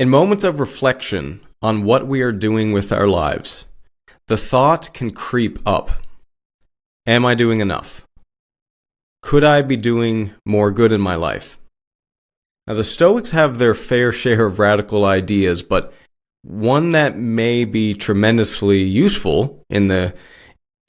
In moments of reflection on what we are doing with our lives, the thought can creep up. Am I doing enough? Could I be doing more good in my life? Now, the Stoics have their fair share of radical ideas, but one that may be tremendously useful in the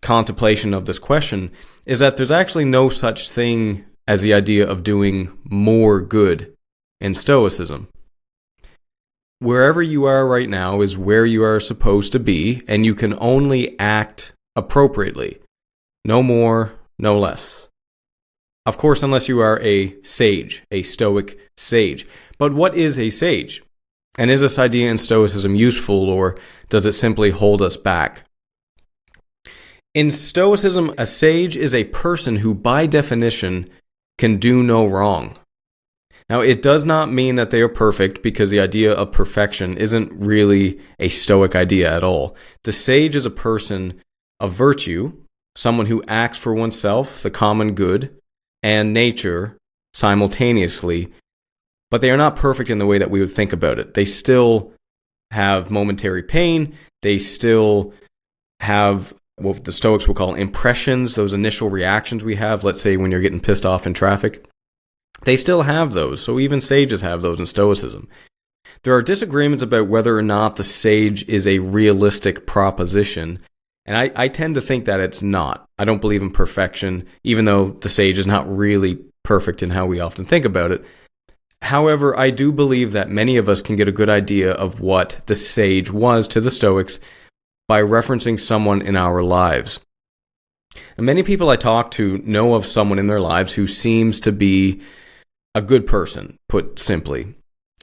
contemplation of this question is that there's actually no such thing as the idea of doing more good in Stoicism. Wherever you are right now is where you are supposed to be, and you can only act appropriately. No more, no less. Of course, unless you are a sage, a Stoic sage. But what is a sage? And is this idea in Stoicism useful, or does it simply hold us back? In Stoicism, a sage is a person who, by definition, can do no wrong. Now, it does not mean that they are perfect, because the idea of perfection isn't really a Stoic idea at all. The sage is a person of virtue, someone who acts for oneself, the common good, and nature simultaneously, but they are not perfect in the way that we would think about it. They still have momentary pain. They still have what the Stoics will call impressions, those initial reactions we have, let's say when you're getting pissed off in traffic. They still have those, so even sages have those in Stoicism. There are disagreements about whether or not the sage is a realistic proposition, and I tend to think that it's not. I don't believe in perfection, even though the sage is not really perfect in how we often think about it. However, I do believe that many of us can get a good idea of what the sage was to the Stoics by referencing someone in our lives. And many people I talk to know of someone in their lives who seems to be a good person, put simply.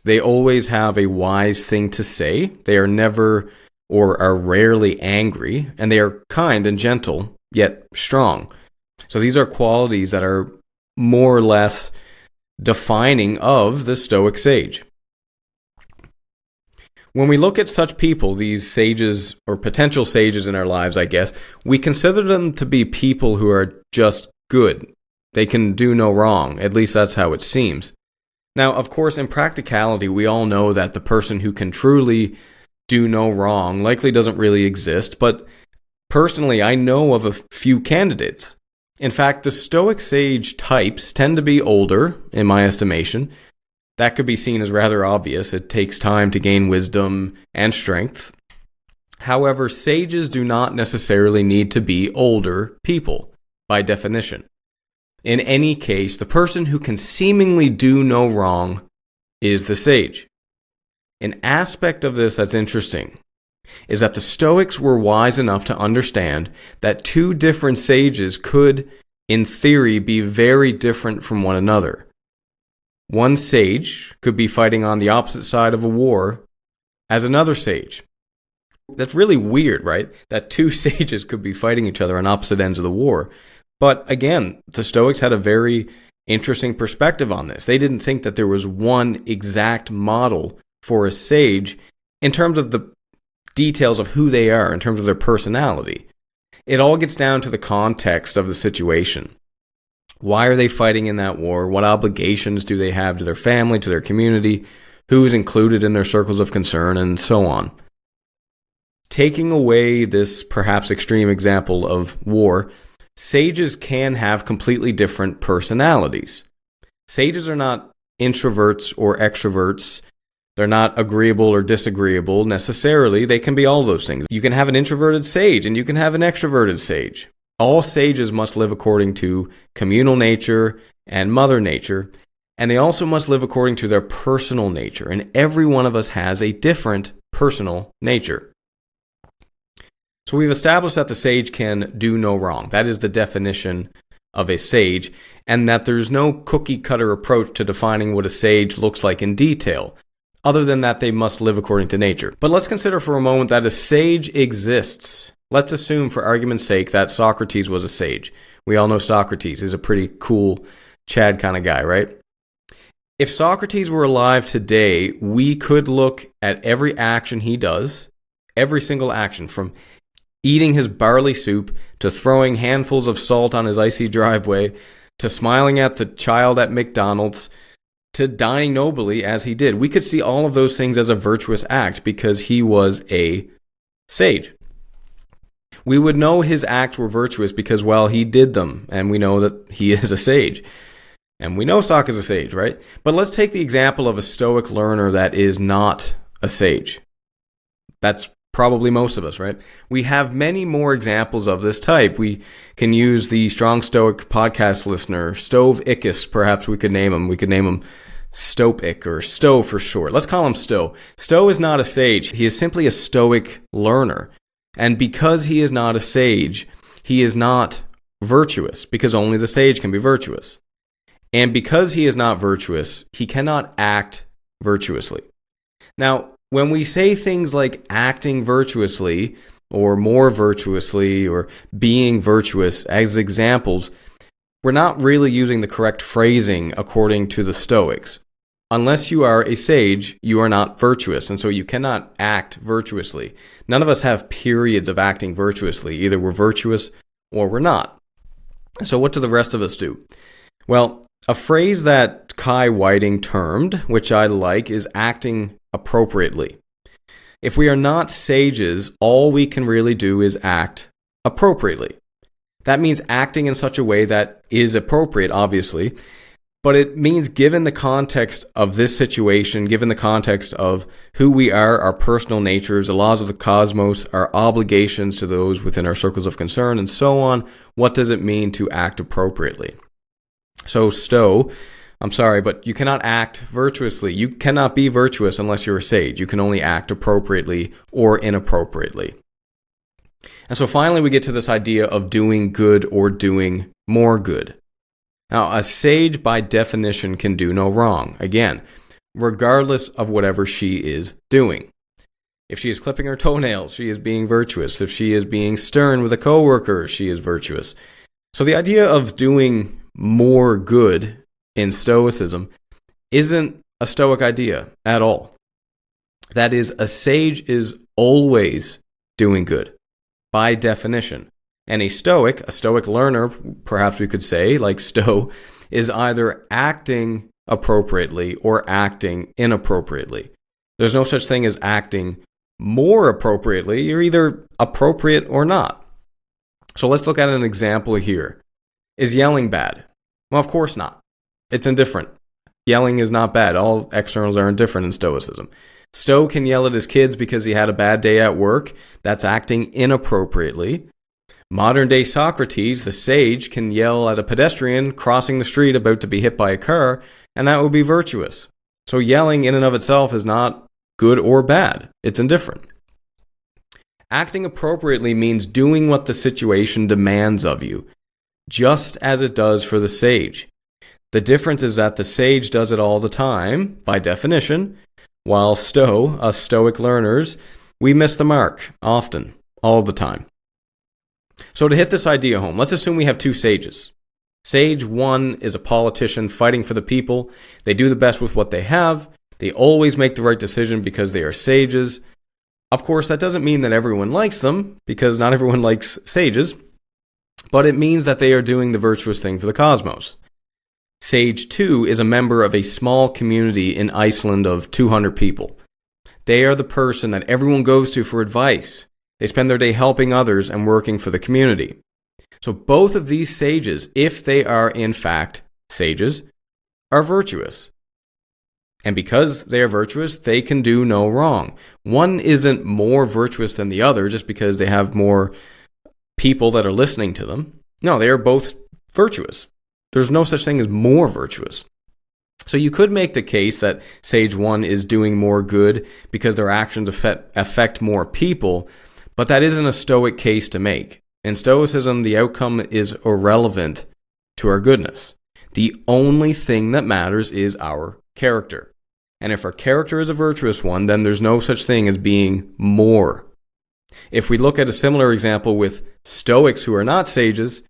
They always have a wise thing to say. They are never or are rarely angry, and they are kind and gentle, yet strong. So these are qualities that are more or less defining of the Stoic sage. When we look at such people, these sages or potential sages in our lives, I guess, we consider them to be people who are just good. They can do no wrong. At least that's how it seems. Now, of course, in practicality, we all know that the person who can truly do no wrong likely doesn't really exist, but personally, I know of a few candidates. In fact, the Stoic sage types tend to be older, in my estimation. That could be seen as rather obvious. It takes time to gain wisdom and strength. However, sages do not necessarily need to be older people, by definition. In any case, the person who can seemingly do no wrong is the sage. An aspect of this that's interesting is that the Stoics were wise enough to understand that two different sages could, in theory, be very different from one another. One sage could be fighting on the opposite side of a war as another sage. That's really weird, right? That two sages could be fighting each other on opposite ends of the war. But again, the Stoics had a very interesting perspective on this. They didn't think that there was one exact model for a sage in terms of the details of who they are, in terms of their personality. It all gets down to the context of the situation. Why are they fighting in that war? What obligations do they have to their family, to their community? Who is included in their circles of concern, and so on. Taking away this perhaps extreme example of war, sages can have completely different personalities. Sages are not introverts or extroverts. They're not agreeable or disagreeable necessarily. They can be all those things. You can have an introverted sage and you can have an extroverted sage. All sages must live according to communal nature and mother nature, and they also must live according to their personal nature. And every one of us has a different personal nature. So we've established that the sage can do no wrong. That is the definition of a sage, and that there's no cookie-cutter approach to defining what a sage looks like in detail, other than that they must live according to nature. But let's consider for a moment that a sage exists. Let's assume, for argument's sake, that Socrates was a sage. We all know Socrates is a pretty cool Chad kind of guy, right? If Socrates were alive today, we could look at every action he does, every single action, from eating his barley soup, to throwing handfuls of salt on his icy driveway, to smiling at the child at McDonald's, to dying nobly as he did. We could see all of those things as a virtuous act because he was a sage. We would know his acts were virtuous because, well, he did them, and we know that he is a sage. And we know Stoic is a sage, right? But let's take the example of a Stoic learner that is not a sage. That's probably most of us, right? We have many more examples of this type. We can use the Strong Stoic Podcast listener, Stoics, perhaps we could name him. We could name him Stoic or Sto for short. Let's call him Sto. Sto is not a sage. He is simply a Stoic learner. And because he is not a sage, he is not virtuous, because only the sage can be virtuous. And because he is not virtuous, he cannot act virtuously. Now, when we say things like acting virtuously, or more virtuously, or being virtuous as examples, we're not really using the correct phrasing according to the Stoics. Unless you are a sage, you are not virtuous, and so you cannot act virtuously. None of us have periods of acting virtuously. Either we're virtuous or we're not. So what do the rest of us do? Well, a phrase that Kai Whiting termed, which I like, is acting appropriately. If we are not sages, all we can really do is act appropriately. That means acting in such a way that is appropriate, obviously, but it means given the context of this situation, given the context of who we are, our personal natures, the laws of the cosmos, our obligations to those within our circles of concern, and so on, what does it mean to act appropriately? So, Sto, I'm sorry, but you cannot act virtuously. You cannot be virtuous unless you're a sage. You can only act appropriately or inappropriately. And so finally we get to this idea of doing good or doing more good. Now, a sage by definition can do no wrong, again, regardless of whatever she is doing. If she is clipping her toenails, she is being virtuous. If she is being stern with a coworker, she is virtuous. So the idea of doing more good in Stoicism isn't a Stoic idea at all. That is, a sage is always doing good, by definition. And a Stoic learner, perhaps we could say, like Sto, is either acting appropriately or acting inappropriately. There's no such thing as acting more appropriately. You're either appropriate or not. So let's look at an example here. Is yelling bad? Well, of course not. It's indifferent. Yelling is not bad. All externals are indifferent in Stoicism. Sto can yell at his kids because he had a bad day at work. That's acting inappropriately. Modern day Socrates, the sage, can yell at a pedestrian crossing the street about to be hit by a car, and that would be virtuous. So yelling in and of itself is not good or bad. It's indifferent. Acting appropriately means doing what the situation demands of you, just as it does for the sage. The difference is that the sage does it all the time, by definition, while us Stoic learners, we miss the mark often, all the time. So to hit this idea home, let's assume we have two sages. Sage 1 is a politician fighting for the people. They do the best with what they have. They always make the right decision because they are sages. Of course, that doesn't mean that everyone likes them, because not everyone likes sages, but it means that they are doing the virtuous thing for the cosmos. Sage 2 is a member of a small community in Iceland of 200 people. They are the person that everyone goes to for advice. They spend their day helping others and working for the community. So both of these sages, if they are in fact sages, are virtuous. And because they are virtuous, they can do no wrong. One isn't more virtuous than the other just because they have more people that are listening to them. No, they are both virtuous. There's no such thing as more virtuous. So you could make the case that Sage 1 is doing more good because their actions affect more people, but that isn't a Stoic case to make. In Stoicism, the outcome is irrelevant to our goodness. The only thing that matters is our character. And if our character is a virtuous one, then there's no such thing as being more. If we look at a similar example with Stoics who are not sages,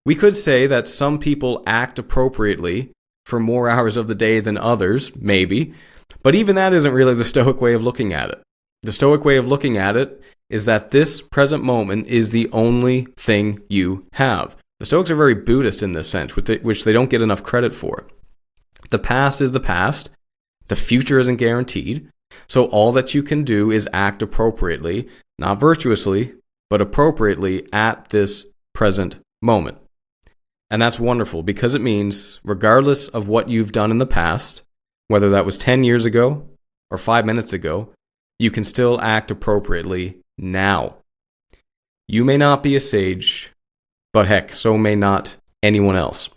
we could say that some people act appropriately for more hours of the day than others, maybe, but even that isn't really the Stoic way of looking at it. The Stoic way of looking at it is that this present moment is the only thing you have. The Stoics are very Buddhist in this sense, which they don't get enough credit for. The past is the past. The future isn't guaranteed. So all that you can do is act appropriately, not virtuously, but appropriately at this present moment. And that's wonderful because it means, regardless of what you've done in the past, whether that was 10 years ago or 5 minutes ago, you can still act appropriately now. You may not be a sage, but heck, so may not anyone else.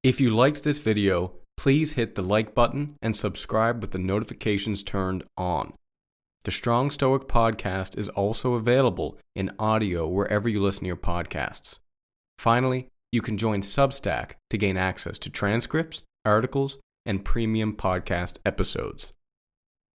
If you liked this video, please hit the like button and subscribe with the notifications turned on. The Strong Stoic Podcast is also available in audio wherever you listen to your podcasts. Finally, you can join Substack to gain access to transcripts, articles, and premium podcast episodes.